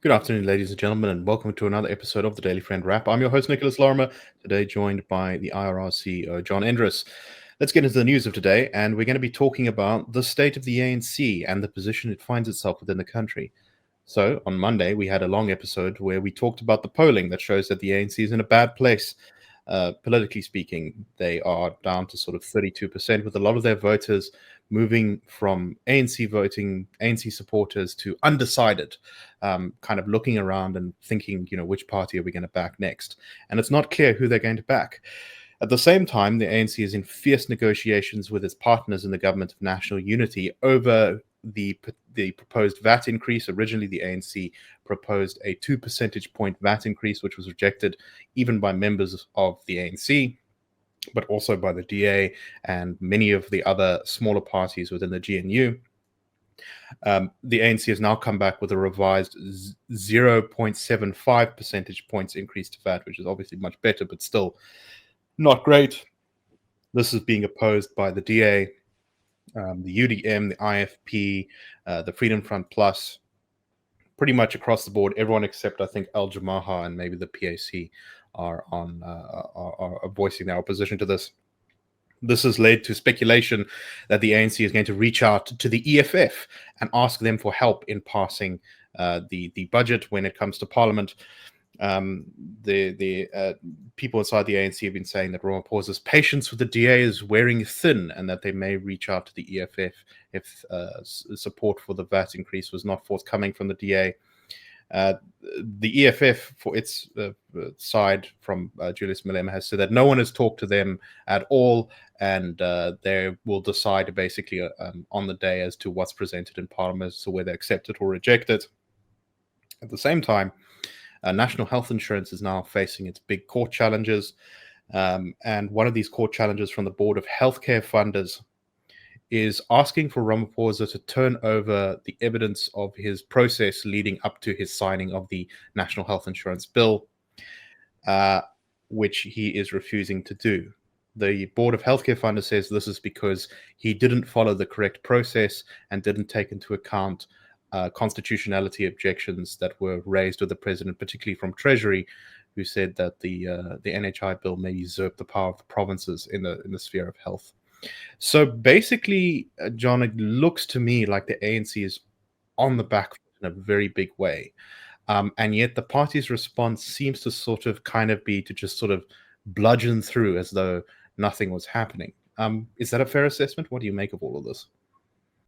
Good afternoon, ladies and gentlemen, and welcome to another episode of the Daily Friend Wrap. I'm your host, Nicholas Lorimer, today joined by the IRR CEO, John Endres. Let's get into the news of today, and we're going to be talking about the state of the ANC and the position it finds itself within the country. So, on Monday, we had a long episode where we talked about the polling that shows that the ANC is in a bad place. Politically speaking, they are down to sort of 32%, with a lot of their voters moving from ANC voting, ANC supporters to undecided, kind of looking around and thinking, which party are we going to back next? And it's not clear who they're going to back. At the same time, the ANC is in fierce negotiations with its partners in the government of national unity over the proposed VAT increase. Originally, the ANC proposed a 2 percentage point VAT increase, which was rejected even by members of the ANC, but also by the DA and many of the other smaller parties within the GNU. The ANC has now come back with a revised 0.75 percentage points increase to VAT, which is obviously much better, but still not great. This is being opposed by the DA, the UDM, the IFP, the Freedom Front Plus, pretty much across the board. Everyone except, I think, Al Jamaha and maybe the PAC are voicing their opposition to this. This has led to speculation that the ANC is going to reach out to the EFF and ask them for help in passing the budget when it comes to Parliament. The people inside the ANC have been saying that Ramaphosa's patience with the DA is wearing thin, and that they may reach out to the EFF if support for the VAT increase was not forthcoming from the DA. The EFF, for its side from Julius Malema, has said that no one has talked to them at all, and they will decide basically on the day as to what's presented in Parliament, so whether accept it or reject it. At the same time, national health insurance is now facing its big court challenges. And one of these court challenges from the Board of Healthcare Funders is asking for Ramaphosa to turn over the evidence of his process leading up to his signing of the National Health Insurance Bill, which he is refusing to do. The Board of Healthcare Funders says this is because he didn't follow the correct process and didn't take into account constitutionality objections that were raised with the president, particularly from Treasury, who said that the NHI bill may usurp the power of the provinces in the sphere of health. So basically, John, it looks to me like the ANC is on the back foot in a very big way. And yet the party's response seems to sort of kind of be to just sort of bludgeon through as though nothing was happening. Is that a fair assessment? What do you make of all of this?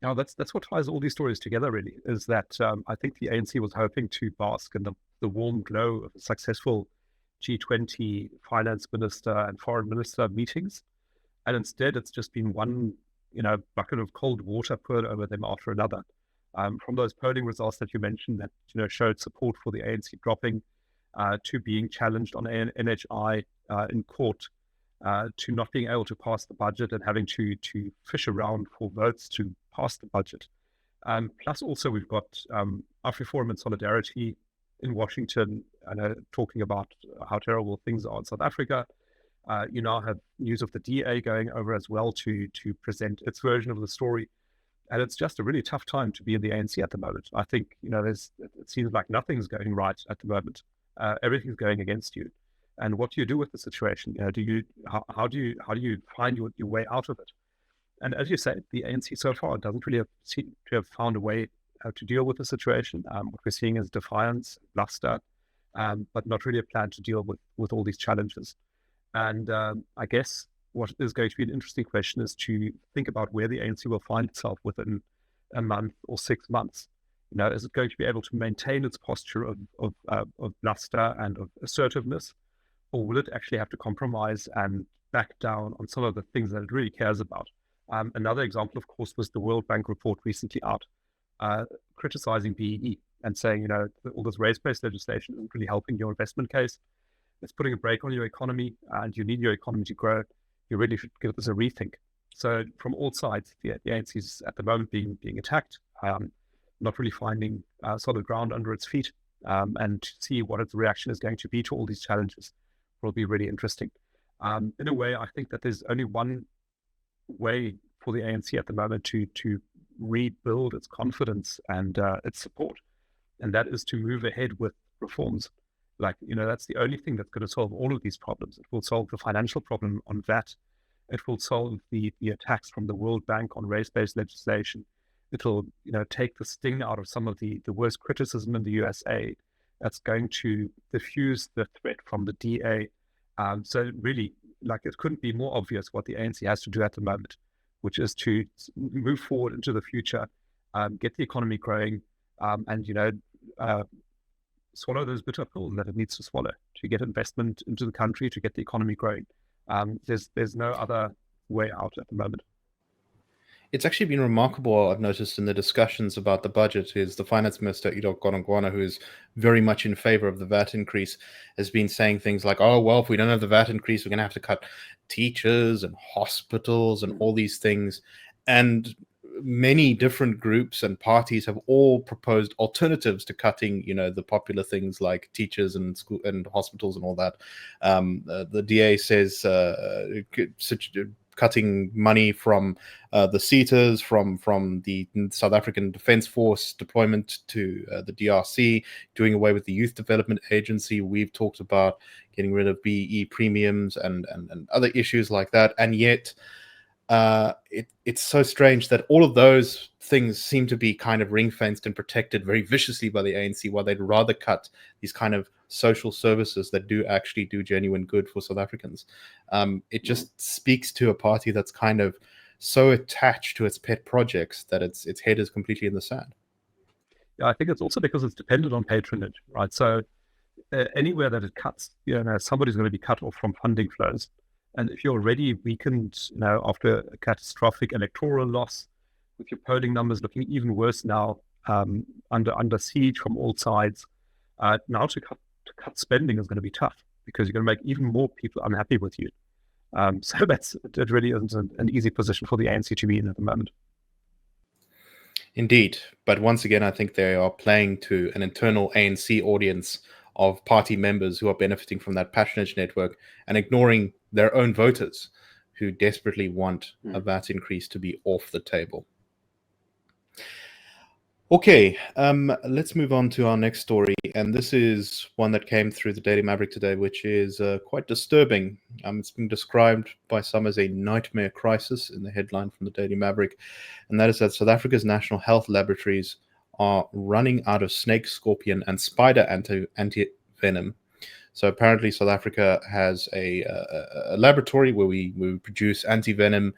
Now, that's what ties all these stories together, really, is that I think the ANC was hoping to bask in the warm glow of successful G20 finance minister and foreign minister meetings. And instead, it's just been one, bucket of cold water poured over them after another. From those polling results that you mentioned that, showed support for the ANC dropping to being challenged on NHI in court, to not being able to pass the budget and having to fish around for votes to pass the budget. Plus also we've got AfriForum and Solidarity in Washington, talking about how terrible things are in South Africa. You now have news of the DA going over as well to present its version of the story. And it's just a really tough time to be in the ANC at the moment. I think, it seems like nothing's going right at the moment. Everything's going against you. And what do you do with the situation? How do you find your way out of it? And as you say, the ANC so far doesn't really seem to have found a way to deal with the situation. What we're seeing is defiance, bluster, but not really a plan to deal with all these challenges. And I guess what is going to be an interesting question is to think about where the ANC will find itself within a month or 6 months. Is it going to be able to maintain its posture of bluster and of assertiveness, or will it actually have to compromise and back down on some of the things that it really cares about? Another example, of course, was the World Bank report recently out, criticizing BEE and saying, all this race-based legislation isn't really helping your investment case. It's putting a brake on your economy, and you need your economy to grow. You really should give this a rethink. So from all sides, the ANC is at the moment being attacked, not really finding solid ground under its feet, and to see what its reaction is going to be to all these challenges will be really interesting. In a way, I think that there's only one way for the ANC at the moment to rebuild its confidence and its support, and that is to move ahead with reforms. That's the only thing that's going to solve all of these problems. It will solve the financial problem on VAT. It will solve the attacks from the World Bank on race-based legislation. It'll take the sting out of some of the worst criticism in the USA. That's going to diffuse the threat from the DA. So really, it couldn't be more obvious what the ANC has to do at the moment, which is to move forward into the future, get the economy growing, and swallow those bitter pills that it needs to swallow to get investment into the country, to get the economy growing. There's no other way out at the moment. It's actually been remarkable, I've noticed in the discussions about the budget, is the finance minister, Hudaco, who is very much in favor of the VAT increase, has been saying things like, oh, well, if we don't have the VAT increase, we're going to have to cut teachers and hospitals and all these things. And many different groups and parties have all proposed alternatives to cutting, the popular things like teachers and school and hospitals and all that. The DA says cutting money from the CETAs, from the South African Defence Force deployment to the DRC, doing away with the Youth Development Agency. We've talked about getting rid of BE premiums and other issues like that. And yet it's so strange that all of those things seem to be kind of ring-fenced and protected very viciously by the ANC, while they'd rather cut these kind of social services that do actually do genuine good for South Africans. It just speaks to a party that's kind of so attached to its pet projects that its head is completely in the sand. Yeah, I think it's also because it's dependent on patronage, right? So anywhere that it cuts, somebody's going to be cut off from funding flows. And if you're already weakened, after a catastrophic electoral loss, with your polling numbers looking even worse now, under siege from all sides, now to cut spending is going to be tough, because you're going to make even more people unhappy with you. So it really isn't an easy position for the ANC to be in at the moment. Indeed. But once again, I think they are playing to an internal ANC audience of party members who are benefiting from that patronage network and ignoring their own voters who desperately want a VAT increase to be off the table. Okay, let's move on to our next story, and this is one that came through the Daily Maverick today, which is quite disturbing. It's been described by some as a nightmare crisis in the headline from the Daily Maverick, and that is that South Africa's national health laboratories are running out of snake, scorpion, and spider anti-venom. So apparently South Africa has a laboratory where we produce anti-venom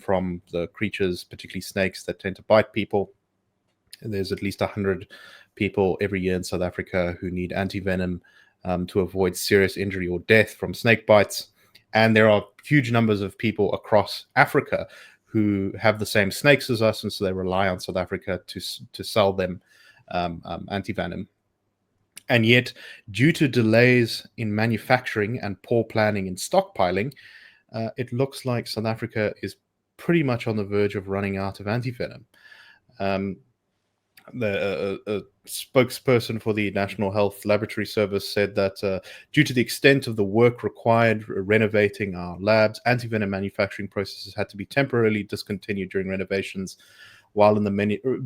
from the creatures, particularly snakes, that tend to bite people. There's at least 100 people every year in South Africa who need anti-venom to avoid serious injury or death from snake bites. And there are huge numbers of people across Africa who have the same snakes as us, and so they rely on South Africa to sell them anti-venom. And yet, due to delays in manufacturing and poor planning in stockpiling, it looks like South Africa is pretty much on the verge of running out of anti-venom. The spokesperson for the National Health Laboratory Service said that due to the extent of the work required renovating our labs, antivenom manufacturing processes had to be temporarily discontinued during renovations. While in the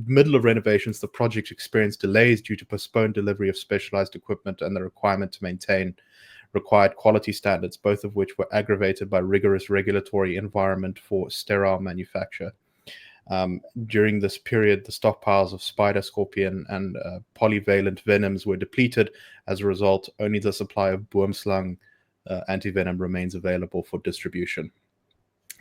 middle of renovations, the project experienced delays due to postponed delivery of specialized equipment and the requirement to maintain required quality standards, both of which were aggravated by rigorous regulatory environment for sterile manufacture. During this period, the stockpiles of spider, scorpion, and polyvalent venoms were depleted. As a result, only the supply of boomslang antivenom remains available for distribution.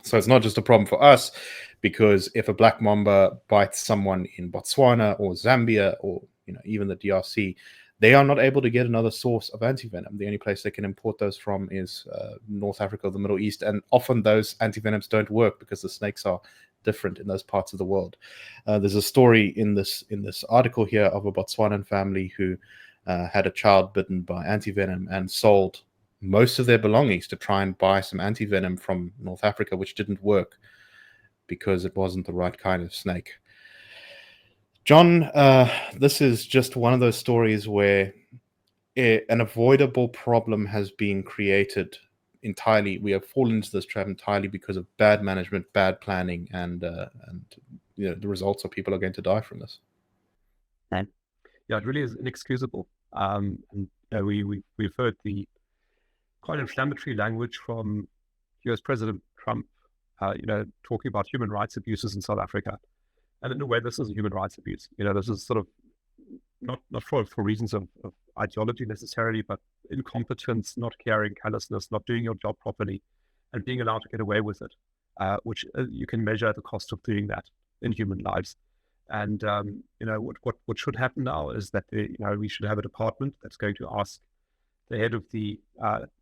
So it's not just a problem for us, because if a black mamba bites someone in Botswana or Zambia or even the DRC, they are not able to get another source of antivenom. The only place they can import those from is North Africa or the Middle East, and often those antivenoms don't work because the snakes are different in those parts of the world. There's a story in this article here of a Botswanan family who had a child bitten by antivenom and sold most of their belongings to try and buy some antivenom from North Africa, which didn't work because it wasn't the right kind of snake. John, this is just one of those stories where an avoidable problem has been created we have fallen into this trap entirely because of bad management, bad planning, and the results are people are going to die from this. Yeah, it really is inexcusable. And we've heard the quite inflammatory language from US President Trump, talking about human rights abuses in South Africa. And in a way, this is a human rights abuse. This is sort of not for reasons of ideology necessarily, but incompetence, not caring, callousness, not doing your job properly, and being allowed to get away with it, which you can measure the cost of doing that in human lives. And what should happen now is that we should have a department that's going to ask the head of the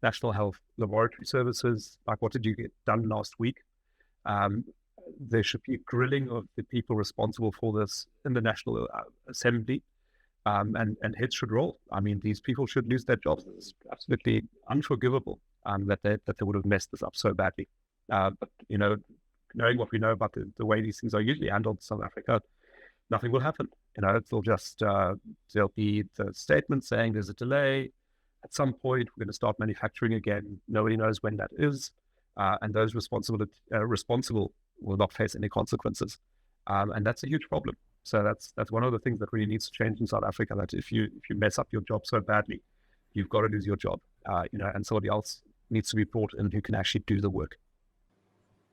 National Health Laboratory Services, like, what did you get done last week? There should be a grilling of the people responsible for this in the National Assembly, and heads should roll. I mean, these people should lose their jobs. It's absolutely unforgivable that they would have messed this up so badly. But knowing what we know about the way these things are usually handled in South Africa, nothing will happen. It'll just there'll be the statement saying there's a delay. At some point, we're going to start manufacturing again. Nobody knows when that is, and those responsible will not face any consequences, and that's a huge problem. So that's one of the things that really needs to change in South Africa. That if you mess up your job so badly, you've got to lose your job, and somebody else needs to be brought in who can actually do the work.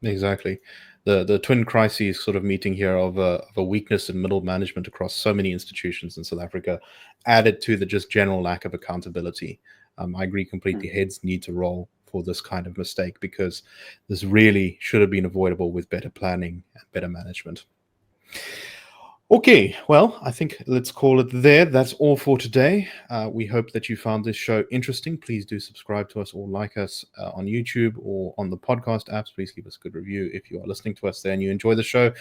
Exactly. The twin crises sort of meeting here of a weakness in middle management across so many institutions in South Africa, added to the just general lack of accountability. I agree completely. Heads need to roll for this kind of mistake, because this really should have been avoidable with better planning and better management. Okay, well, I think let's call it there. That's all for today. We hope that you found this show interesting. Please do subscribe to us or like us on YouTube or on the podcast apps. Please leave us a good review if you are listening to us there and you enjoy the show.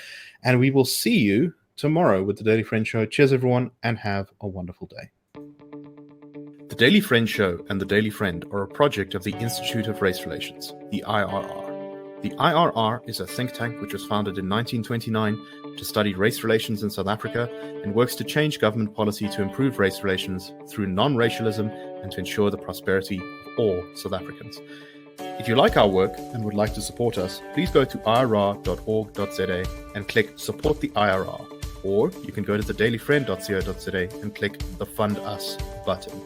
And we will see you tomorrow with the Daily Friend Show. Cheers, everyone, and have a wonderful day. The Daily Friend Show and the Daily Friend are a project of the Institute of Race Relations, the IRR. The IRR is a think tank which was founded in 1929 to study race relations in South Africa and works to change government policy to improve race relations through non-racialism and to ensure the prosperity of all South Africans. If you like our work and would like to support us, please go to irr.org.za and click Support the IRR, or you can go to thedailyfriend.co.za and click the Fund Us button.